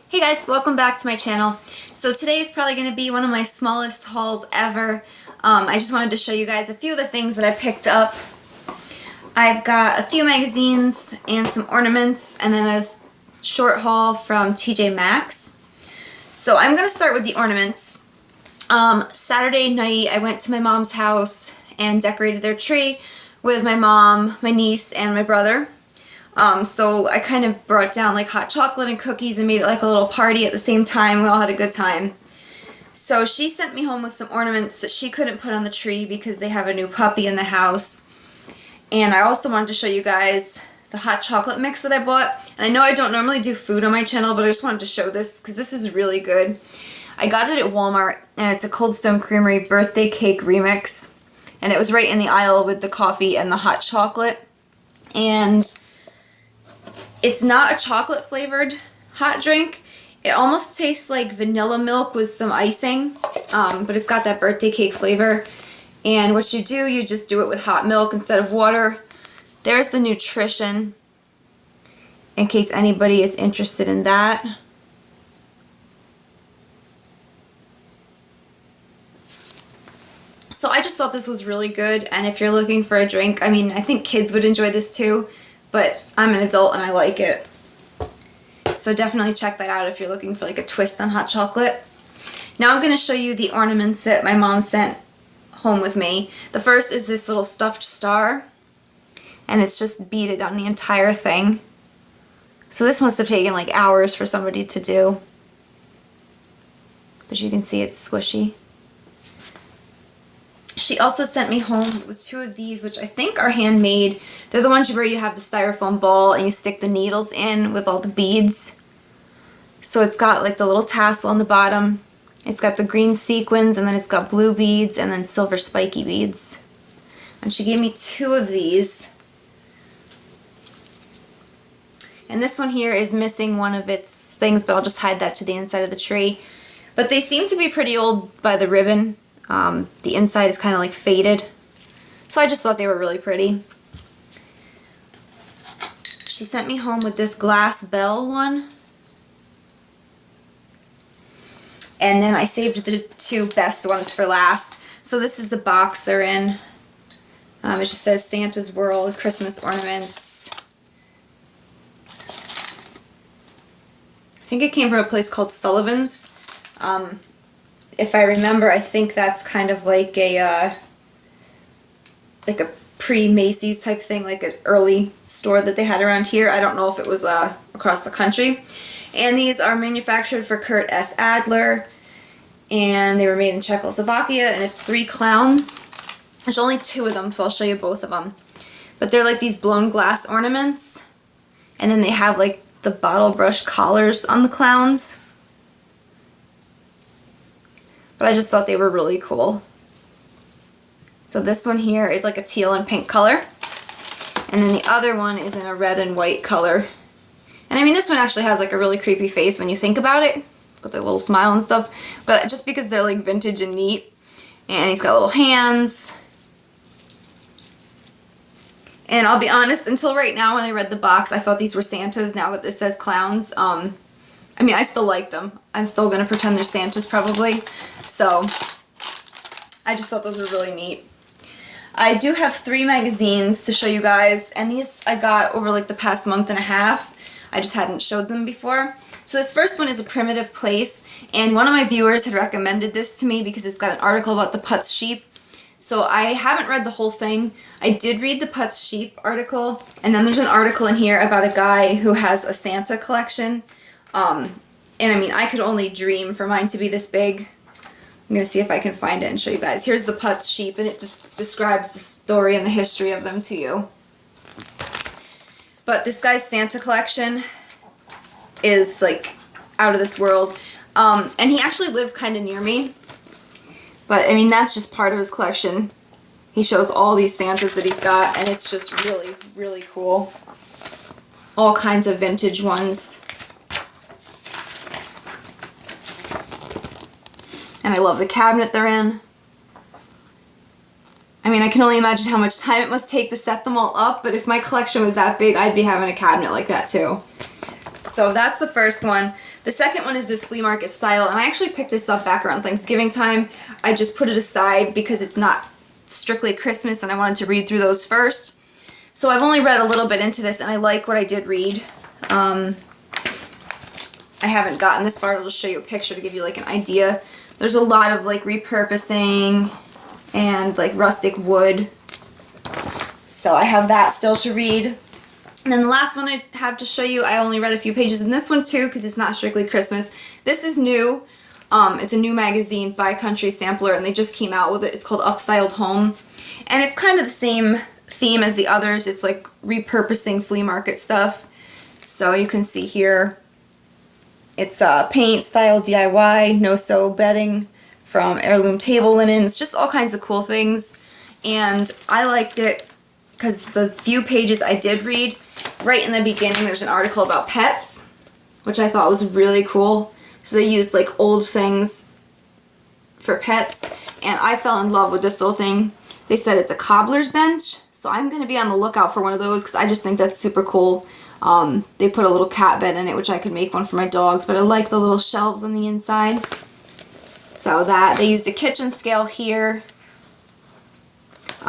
Hey guys, welcome back to my channel. So today is probably going to be one of my smallest hauls ever. I just wanted to show you guys a few of the things that I picked up. I've got a few magazines and some ornaments and then a short haul from Tjmaxx. So I'm going to start with the ornaments. Saturday night I went to my mom's house and decorated their tree with my mom, my niece, and my brother. So I kind of brought down like hot chocolate and cookies and made it like a little party at the same time. We all had a good time. So she sent me home with some ornaments that she couldn't put on the tree because they have a new puppy in the house. And I also wanted to show you guys the hot chocolate mix that I bought. And I know I don't normally do food on my channel, but I just wanted to show this because this is really good. I got it at Walmart and it's a Cold Stone Creamery birthday cake remix. And it was right in the aisle with the coffee and the hot chocolate. And it's not a chocolate flavored hot drink. It almost tastes like vanilla milk with some icing, but it's got that birthday cake flavor. And what you do, you just do it with hot milk instead of water. There's the nutrition, in case anybody is interested in that. So I just thought this was really good, and if you're looking for a drink, I mean, I think kids would enjoy this too. But I'm an adult and I like it. So definitely check that out if you're looking for like a twist on hot chocolate. Now I'm going to show you the ornaments that my mom sent home with me. The first is this little stuffed star. And it's just beaded on the entire thing. So this must have taken like hours for somebody to do. But you can see it's squishy. She also sent me home with two of these, which I think are handmade. They're the ones where you have the styrofoam ball and you stick the needles in with all the beads. So it's got like the little tassel on the bottom. It's got the green sequins, and then it's got blue beads and then silver spiky beads. And she gave me two of these. And this one here is missing one of its things, but I'll just hide that to the inside of the tree. But they seem to be pretty old by the ribbon. The inside is kind of like faded. So I just thought they were really pretty. She sent me home with this glass bell one. And then I saved the two best ones for last. So this is the box they're in. It just says Santa's World, Christmas ornaments. I think it came from a place called Sullivan's. If I remember, I think that's kind of like a pre-Macy's type thing, like an early store that they had around here. I don't know if it was across the country. And these are manufactured for Kurt S. Adler, and they were made in Czechoslovakia, and it's 3 clowns. There's only 2 of them, so I'll show you both of them. But they're like these blown glass ornaments, and then they have like the bottle brush collars on the clowns. But I just thought they were really cool. So this one here is like a teal and pink color. And then the other one is in a red and white color. And I mean, this one actually has like a really creepy face when you think about it, with a little smile and stuff. But just because they're like vintage and neat. And he's got little hands. And I'll be honest, until right now when I read the box, I thought these were Santas. Now that this says clowns, I mean, I still like them. I'm still going to pretend they're Santas probably. So, I just thought those were really neat. I do have 3 magazines to show you guys, and these I got over like the past month and a half. I just hadn't showed them before. So this first one is A Primitive Place, and one of my viewers had recommended this to me because it's got an article about the Putz sheep. So I haven't read the whole thing. I did read the Putz sheep article, and then there's an article in here about a guy who has a Santa collection. And I mean, I could only dream for mine to be this big. I'm going to see if I can find it and show you guys. Here's the Putz sheep, and it just describes the story and the history of them to you. But this guy's Santa collection is like out of this world. And he actually lives kind of near me. But I mean, that's just part of his collection. He shows all these Santas that he's got, and it's just really, really cool. All kinds of vintage ones. And I love the cabinet they're in. I mean, I can only imagine how much time it must take to set them all up, but if my collection was that big, I'd be having a cabinet like that too. So that's the first one. The second one is this flea market style, and I actually picked this up back around Thanksgiving time. I just put it aside because it's not strictly Christmas and I wanted to read through those first. So I've only read a little bit into this and I like what I did read. I haven't gotten this far. I'll just show you a picture to give you like an idea. There's a lot of like repurposing and like rustic wood. So I have that still to read. And then the last one I have to show you, I only read a few pages in this one too because it's not strictly Christmas. This is new. It's a new magazine by Country Sampler and they just came out with it. It's called Upstyled Home. And it's kind of the same theme as the others. It's like repurposing flea market stuff. So you can see here, it's paint, style, DIY, no-sew bedding from heirloom table linens, just all kinds of cool things. And I liked it because the few pages I did read, right in the beginning there's an article about pets, which I thought was really cool. So they used like old things for pets, and I fell in love with this little thing. They said it's a cobbler's bench, so I'm going to be on the lookout for one of those because I just think that's super cool. They put a little cat bed in it, which I could make one for my dogs, but I like the little shelves on the inside. So that, they used a kitchen scale here.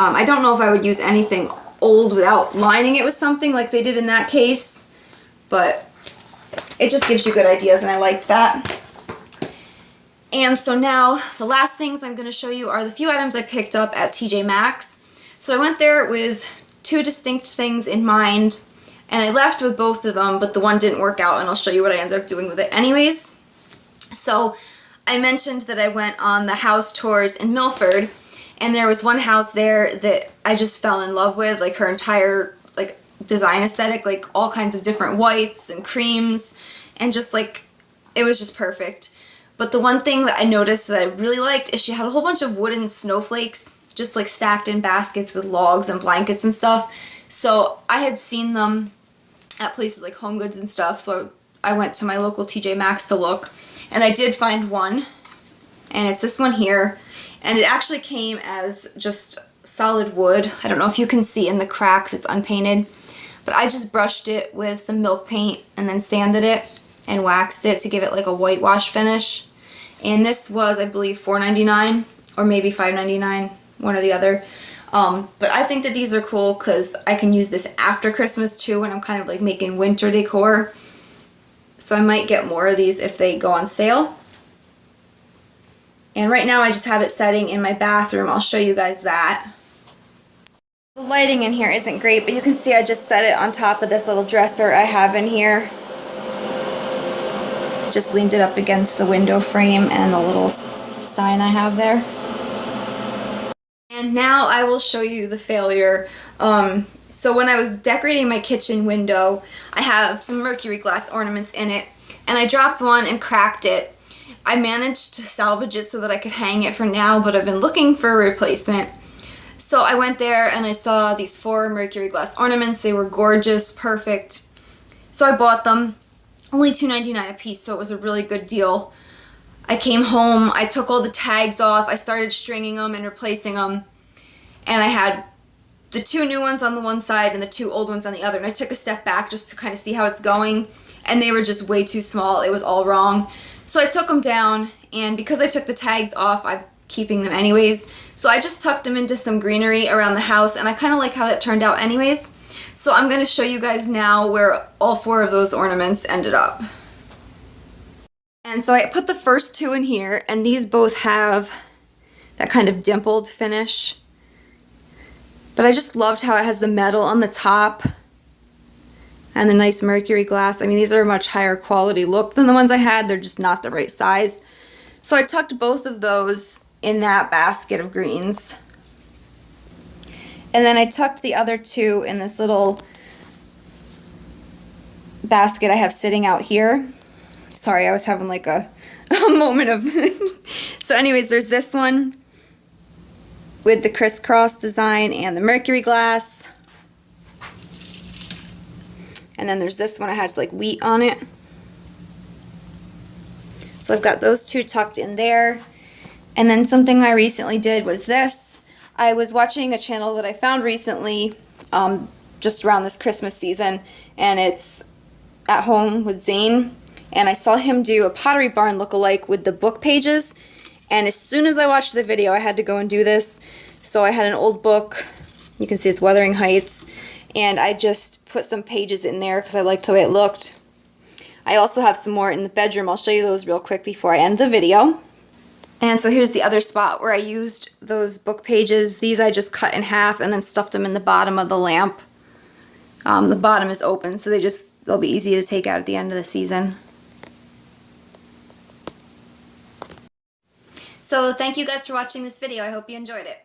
I don't know if I would use anything old without lining it with something like they did in that case, but it just gives you good ideas and I liked that. And so now the last things I'm going to show you are the few items I picked up at Tjmaxx. So I went there with two distinct things in mind and I left with both of them, but the one didn't work out and I'll show you what I ended up doing with it anyways. So I mentioned that I went on the house tours in Milford, and there was one house there that I just fell in love with, like her entire like design aesthetic, like all kinds of different whites and creams, and just like, it was just perfect. But the one thing that I noticed that I really liked is she had a whole bunch of wooden snowflakes just like stacked in baskets with logs and blankets and stuff. So I had seen them at places like Home Goods and stuff, so I went to my local Tjmaxx to look, and I did find one, and it's this one here, and it actually came as just solid wood. I don't know if you can see in the cracks, it's unpainted, but I just brushed it with some milk paint and then sanded it and waxed it to give it like a whitewash finish. And this was, I believe, $4.99 or maybe $5.99, one or the other. But I think that these are cool because I can use this after Christmas too when I'm kind of like making winter decor. So I might get more of these if they go on sale. And right now I just have it setting in my bathroom. I'll show you guys that. The lighting in here isn't great, but you can see I just set it on top of this little dresser I have in here. Just leaned it up against the window frame and the little sign I have there. And now I will show you the failure. So when I was decorating my kitchen window, I have some mercury glass ornaments in it, and I dropped one and cracked it. I managed to salvage it so that I could hang it for now, but I've been looking for a replacement. So I went there and I saw these 4 mercury glass ornaments. They were gorgeous, perfect. So I bought them, only $2.99 a piece, so it was a really good deal. I came home, I took all the tags off, I started stringing them and replacing them, and I had the 2 new ones on the one side and the 2 old ones on the other, and I took a step back just to kind of see how it's going, and they were just way too small. It was all wrong. So I took them down, and because I took the tags off, I'm keeping them anyways, so I just tucked them into some greenery around the house, and I kind of like how that turned out anyways. So I'm going to show you guys now where all 4 of those ornaments ended up. And so I put the first 2 in here, and these both have that kind of dimpled finish. But I just loved how it has the metal on the top and the nice mercury glass. I mean, these are a much higher quality look than the ones I had. They're just not the right size. So I tucked both of those in that basket of greens. And then I tucked the other 2 in this little basket I have sitting out here. Sorry, I was having like a moment of... So anyways, there's this one with the crisscross design and the mercury glass. And then there's this one, I had like wheat on it. So I've got those 2 tucked in there. And then something I recently did was this. I was watching a channel that I found recently, just around this Christmas season, and it's At Home with Zane. and I saw him do a Pottery Barn look-alike with the book pages, and as soon as I watched the video I had to go and do this. So I had an old book, you can see it's Wuthering Heights, and I just put some pages in there because I liked the way it looked. I also have some more in the bedroom. I'll show you those real quick before I end the video. And so here's the other spot where I used those book pages. These I just cut in half and then stuffed them in the bottom of the lamp. The bottom is open, so they'll be easy to take out at the end of the season. So thank you guys for watching this video. I hope you enjoyed it.